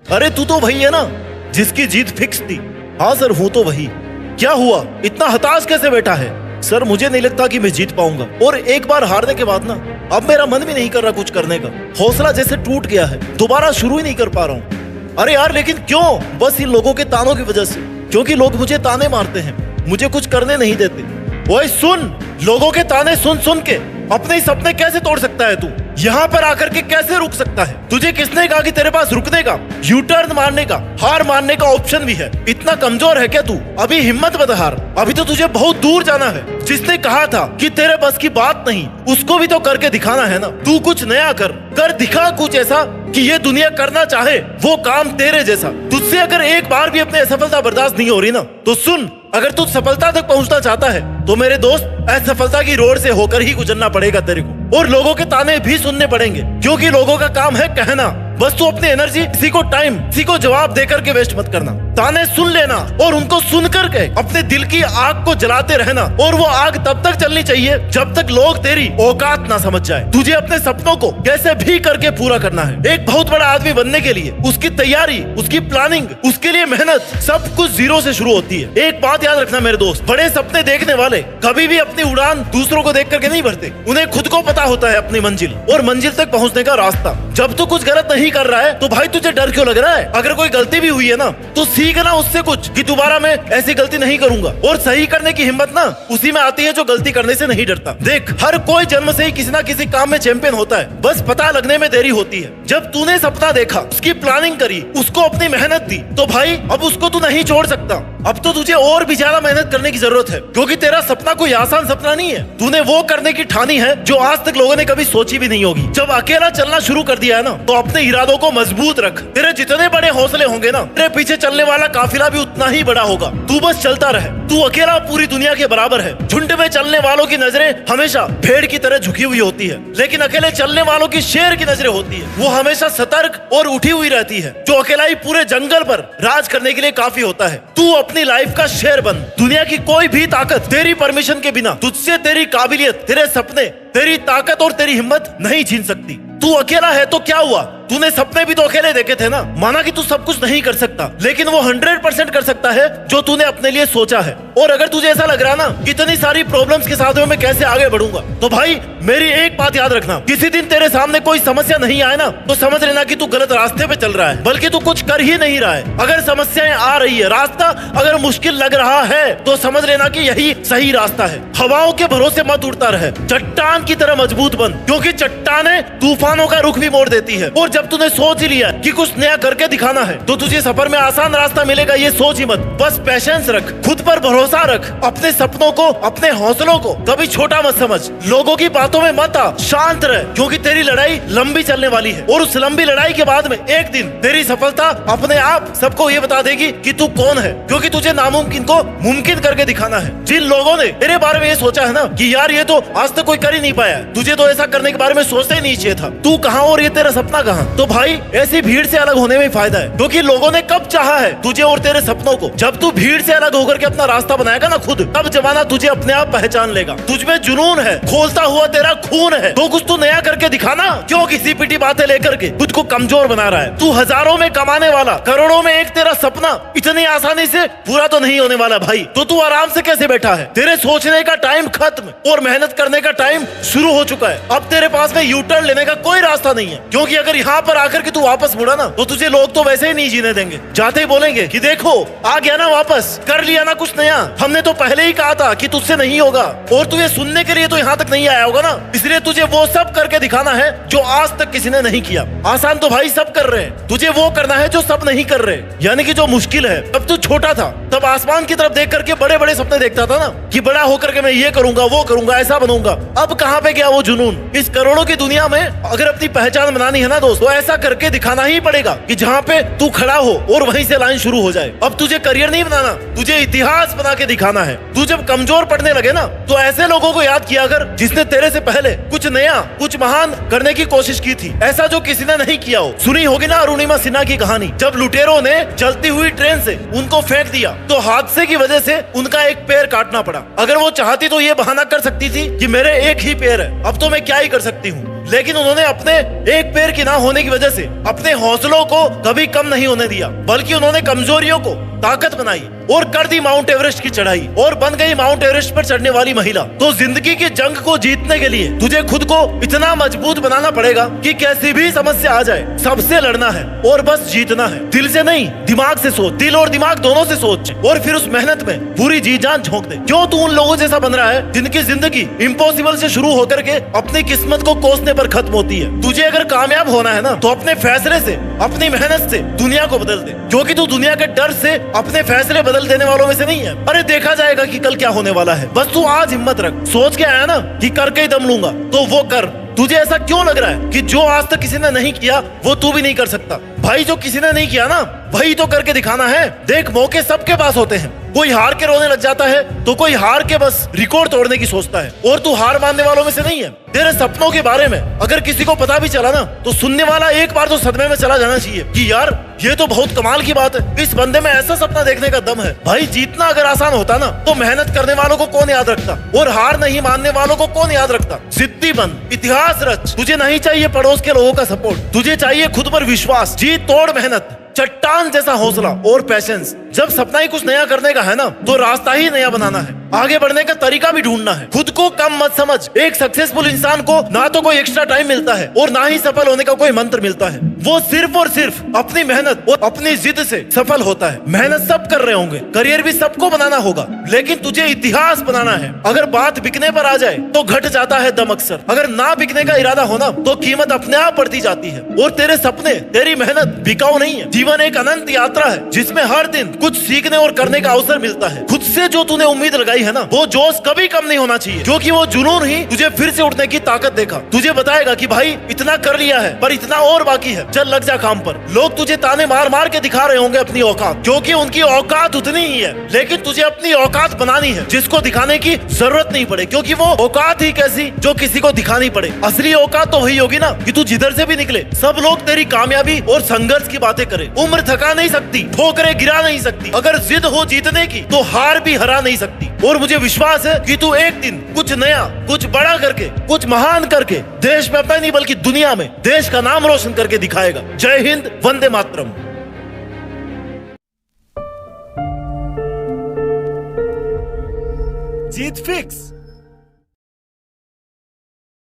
अरे तू तो वही है ना जिसकी जीत फिक्स थी। हाँ सर हूँ तो वही। क्या हुआ, इतना हताश कैसे बैठा है? सर मुझे नहीं लगता कि मैं जीत पाऊंगा, और एक बार हारने के बाद ना अब मेरा मन भी नहीं कर रहा कुछ करने का। हौसला जैसे टूट गया है, दोबारा शुरू ही नहीं कर पा रहा हूँ। अरे यार लेकिन क्यों? बस इन लोगों के तानों की वजह से, क्योंकि लोग मुझे ताने मारते हैं, मुझे कुछ करने नहीं देते। ओए सुन, लोगों के ताने सुन सुन के अपने ही सपने कैसे तोड़ सकता है तू? यहाँ पर आकर के कैसे रुक सकता है? तुझे किसने कहा कि तेरे पास रुकने का, यू टर्न मारने का, हार मानने का ऑप्शन भी है? इतना कमजोर है क्या तू? अभी हिम्मत मत हार, अभी तो तुझे बहुत दूर जाना है। जिसने कहा था कि तेरे बस की बात नहीं, उसको भी तो करके दिखाना है ना। तू कुछ नया कर दिखा, कुछ ऐसा कि ये दुनिया करना चाहे वो काम तेरे जैसा। तुझसे अगर एक बार भी अपनी असफलता बर्दाश्त नहीं हो रही ना, तो सुन, अगर तू सफलता तक पहुंचना चाहता है तो मेरे दोस्त असफलता की रोड से होकर ही गुजरना पड़ेगा तेरे को, और लोगों के ताने भी सुनने पड़ेंगे, क्योंकि लोगों का काम है कहना। बस तू अपनी एनर्जी किसी को टाइम, किसी को जवाब देकर के वेस्ट मत करना। ताने सुन लेना और उनको सुन करके अपने दिल की आग को जलाते रहना, और वो आग तब तक चलनी चाहिए जब तक लोग तेरी औकात ना समझ जाए। तुझे अपने सपनों को कैसे भी करके पूरा करना है। एक बहुत बड़ा आदमी बनने के लिए उसकी तैयारी, उसकी प्लानिंग, उसके लिए मेहनत, सब कुछ जीरो से शुरू होती है। एक बात याद रखना मेरे दोस्त, बड़े सपने देखने वाले कभी भी अपनी उड़ान दूसरों को देख करके नहीं भरते। उन्हें खुद को पता होता है अपनी मंजिल और मंजिल तक पहुंचने का रास्ता। जब तू कुछ गलत नहीं कर रहा है तो भाई तुझे डर क्यों लग रहा है? अगर कोई गलती भी हुई है ना, तो सीखना उससे कुछ कि दोबारा मैं ऐसी गलती नहीं करूंगा। और सही करने की हिम्मत ना उसी में आती है जो गलती करने से नहीं डरता। देख, हर कोई जन्म से ही किसी ना किसी काम में चैंपियन होता है, बस पता लगने में देरी होती है। जब तूने सपना देखा, उसकी प्लानिंग करी, उसको अपनी मेहनत दी, तो भाई अब उसको तू नहीं छोड़ सकता। अब तो तुझे और भी ज्यादा मेहनत करने की जरूरत है, क्योंकि तेरा सपना कोई आसान सपना नहीं है। तूने वो करने की ठानी है जो आज तक लोगों ने कभी सोची भी नहीं होगी। जब अकेला चलना शुरू कर दिया है ना, तो अपने इरादों को मजबूत रख। तेरे जितने बड़े हौसले होंगे ना, तेरे पीछे चलने वाला काफिला भी उतना ही बड़ा होगा। तू बस चलता रहे। तू अकेला पूरी दुनिया के बराबर है। झुंड में चलने वालों की नजरें हमेशा भेड़ की तरह झुकी हुई होती है, लेकिन अकेले चलने वालों की शेर की नजरें होती है। वो हमेशा सतर्क और उठी हुई रहती है। जो अकेला ही पूरे जंगल पर राज करने के लिए काफी होता है। तू अपनी लाइफ का शेर बन। दुनिया की कोई भी ताकत तेरी परमिशन के बिना तुझसे तेरी काबिलियत, तेरे सपने, तेरी ताकत और तेरी हिम्मत नहीं छीन सकती। तू अकेला है तो क्या हुआ? तूने सपने भी तो अकेले देखे थे ना। माना कि तू सब कुछ नहीं कर सकता, लेकिन वो 100% कर सकता है जो तूने अपने लिए सोचा है। और अगर तुझे ऐसा लग रहा ना कितनी सारी प्रॉब्लम्स के साथ में मैं कैसे आगे बढ़ूंगा, तो भाई मेरी एक बात याद रखना, किसी दिन तेरे सामने कोई समस्या नहीं आए ना, तो समझ लेना कि तू गलत रास्ते पे चल रहा है, बल्कि तू कुछ कर ही नहीं रहा है। अगर समस्याएं आ रही है, रास्ता अगर मुश्किल लग रहा है, तो समझ लेना कि यही सही रास्ता है। हवाओं के भरोसे मत उड़ता रहे, चट्टान की तरह मजबूत बन, क्योंकि चट्टानें तूफानों का रुख भी मोड़ देती है। और जब तूने सोच ही लिया कि कुछ नया करके दिखाना है, तो तुझे सफर में आसान रास्ता मिलेगा, ये सोच ही मत। बस पेशेंस रख, खुद पर भरोसा रख, अपने सपनों को, अपने हौसलों को कभी छोटा मत समझ, लोगों की बातों में मत आ, शांत रह, क्योंकि तेरी लड़ाई लंबी चलने वाली है। और उस लंबी लड़ाई के बाद में एक दिन तेरी सफलता अपने आप सबको ये बता देगी कि तू कौन है, क्योंकि तुझे नामुमकिन को मुमकिन करके दिखाना है। जिन लोगों ने तेरे बारे में ये सोचा है ना कि यार ये तो आज तक कोई कर ही नहीं पाया, तुझे तो ऐसा करने के बारे में सोचना ही नहीं चाहिए था, तू कहाँ और ये तेरा सपना कहाँ? तो भाई ऐसी भीड़ से अलग होने में फायदा है, क्योंकि लोगों ने कब चाहा है तुझे और तेरे सपनों को। जब तू भीड़ से अलग होकर के अपना रास्ता बनाएगा ना खुद, तब जमाना तुझे अपने आप पहचान लेगा। तुझमें जुनून है, खोलता हुआ तेरा खून है, तो कुछ तू नया करके दिखाना। क्यों किसी पिटी बातें लेकर के खुद को कमजोर बना रहा है? तू हजारों में कमाने वाला, करोड़ों में एक तेरा सपना इतनी आसानी से पूरा तो नहीं होने वाला भाई। तो तू आराम से कैसे बैठा है? तेरे सोचने का टाइम खत्म और मेहनत करने का टाइम शुरू हो चुका है। अब तेरे पास में यू टर्न लेने का कोई रास्ता नहीं है, क्योंकि अगर यहाँ पर आकर के तू वापस मुड़ा ना, तो तुझे लोग तो वैसे ही नहीं जीने देंगे। जाते ही बोलेंगे कि देखो आ गया ना वापस, कर लिया ना कुछ नया, हमने तो पहले ही कहा था कि तुझसे नहीं होगा। और तुझे सुनने के लिए तो यहाँ तक नहीं आया होगा ना, इसलिए तुझे वो सब करके दिखाना है जो आज तक किसी ने नहीं किया। आसान तो भाई सब कर रहे हैं, तुझे वो करना है जो सब नहीं कर रहे, यानी कि जो मुश्किल है। जब तू छोटा था तब आसमान की तरफ देख करके बड़े बड़े सपने देखता था ना, कि बड़ा होकर के मैं ये करूंगा, वो करूंगा, ऐसा बनूंगा। अब कहाँ पे गया वो जुनून? इस करोड़ों की दुनिया में अगर अपनी पहचान बनानी है ना दोस्त, तो ऐसा करके दिखाना ही पड़ेगा कि जहाँ पे तू खड़ा हो और वहीं से लाइन शुरू हो जाए। अब तुझे करियर नहीं बनाना, तुझे इतिहास बना के दिखाना है। तू जब कमजोर पड़ने लगे ना, तो ऐसे लोगों को याद किया कर जिसने तेरे से पहले कुछ नया, कुछ महान करने की कोशिश की थी, ऐसा जो किसी ने नहीं किया हो। सुनी होगी ना अरुणिमा सिन्हा की कहानी, जब लुटेरों ने जलती हुई ट्रेन से उनको फेंक दिया, तो हादसे की वजह से उनका एक पैर काटना पड़ा। अगर वो चाहती तो ये बहाना कर सकती थी कि मेरे एक ही पैर है, अब तो मैं क्या ही कर सकती हूँ। लेकिन उन्होंने अपने एक पैर की ना होने की वजह से अपने हौसलों को कभी कम नहीं होने दिया, बल्कि उन्होंने कमजोरियों को ताकत बनाई और कर दी माउंट एवरेस्ट की चढ़ाई और बन गई माउंट एवरेस्ट पर चढ़ने वाली महिला। तो जिंदगी की जंग को जीतने के लिए तुझे खुद को इतना मजबूत बनाना पड़ेगा कि कैसी भी समस्या आ जाए सबसे लड़ना है और बस जीतना है। दिल से नहीं, दिमाग से सोच, दिल और दिमाग दोनों से सोच और फिर उस मेहनत में पूरी जी जान झोंक दे। क्यों तू उन लोगों जैसा बन रहा है जिनकी जिंदगी इम्पॉसिबल से शुरू होकर के अपनी किस्मत को कोसने पर खत्म होती है। तुझे अगर कामयाब होना है ना तो अपने फैसले से, अपनी मेहनत से दुनिया को बदल दे, क्योंकि तू दुनिया के डर से अपने फैसले बदल देने वालों में से नहीं है। अरे देखा जाएगा कि कल क्या होने वाला है, बस तू आज हिम्मत रख। सोच के आया ना कि करके ही दम लूंगा, तो वो कर। तुझे ऐसा क्यों लग रहा है कि जो आज तक किसी ने नहीं किया वो तू भी नहीं कर सकता? भाई जो किसी ने नहीं किया ना वही तो करके दिखाना है। देख, मौके सबके पास होते हैं, कोई हार के रोने लग जाता है तो कोई हार के बस रिकॉर्ड तोड़ने की सोचता है, और तू हार मानने वालों में से नहीं है। तेरे सपनों के बारे में अगर किसी को पता भी चला ना तो सुनने वाला एक बार तो सदमे में चला जाना चाहिए कि यार ये तो बहुत कमाल की बात है, इस बंदे में ऐसा सपना देखने का दम है। भाई जीतना अगर आसान होता ना तो मेहनत करने वालों को कौन याद रखता और हार नहीं मानने वालों को कौन याद रखता। जिद्दी बन, इतिहास रच। तुझे नहीं चाहिए पड़ोस के लोगों का सपोर्ट, तुझे चाहिए खुद पर विश्वास, जी तोड़ मेहनत, चट्टान जैसा हौसला और पैशंस। जब सपना ही कुछ नया करने का है ना तो रास्ता ही नया बनाना है, आगे बढ़ने का तरीका भी ढूंढना है। खुद को कम मत समझ। एक सक्सेसफुल इंसान को ना तो कोई एक्स्ट्रा टाइम मिलता है और ना ही सफल होने का कोई मंत्र मिलता है। वो सिर्फ और सिर्फ अपनी मेहनत और अपनी जिद से सफल होता है। मेहनत सब कर रहे होंगे, करियर भी सबको बनाना होगा, लेकिन तुझे इतिहास बनाना है। अगर बात बिकने पर आ जाए तो घट जाता है दम अक्सर। अगर ना बिकने का इरादा होना तो कीमत अपने आप बढ़ती जाती है। और तेरे सपने, तेरी मेहनत बिकाऊ नहीं है। जीवन एक अनंत यात्रा है जिसमें हर दिन कुछ सीखने और करने का अवसर मिलता है। खुद से जो तूने उम्मीद लगाई है ना वो जोश कभी कम नहीं होना चाहिए, क्योंकि वो जुनून ही तुझे फिर से उठने की ताकत देगा। तुझे बताएगा कि भाई इतना कर लिया है पर इतना और बाकी है, चल लग जा काम पर। लोग तुझे ताने मार मार के दिखा रहे होंगे अपनी औकात, क्योंकि उनकी औकात उतनी ही है, लेकिन तुझे अपनी औकात बनानी है जिसको दिखाने की जरूरत नहीं पड़े, क्योंकि वो औकात ही कैसी जो किसी को दिखानी पड़े। असली औकात तो वही होगी ना कि तू जिधर से भी निकले सब लोग तेरी कामयाबी और संघर्ष की बातें करें। उम्र थका नहीं सकती, ठोकरें गिरा नहीं सकती, अगर जिद हो जीतने की तो हार भी हरा नहीं सकती। और मुझे विश्वास है कि तू एक दिन कुछ नया, कुछ बड़ा करके, कुछ महान करके देश में अपना नहीं बल्कि दुनिया में देश का नाम रोशन करके दिखाएगा। जय हिंद, वंदे मातरम। जीत फिक्स।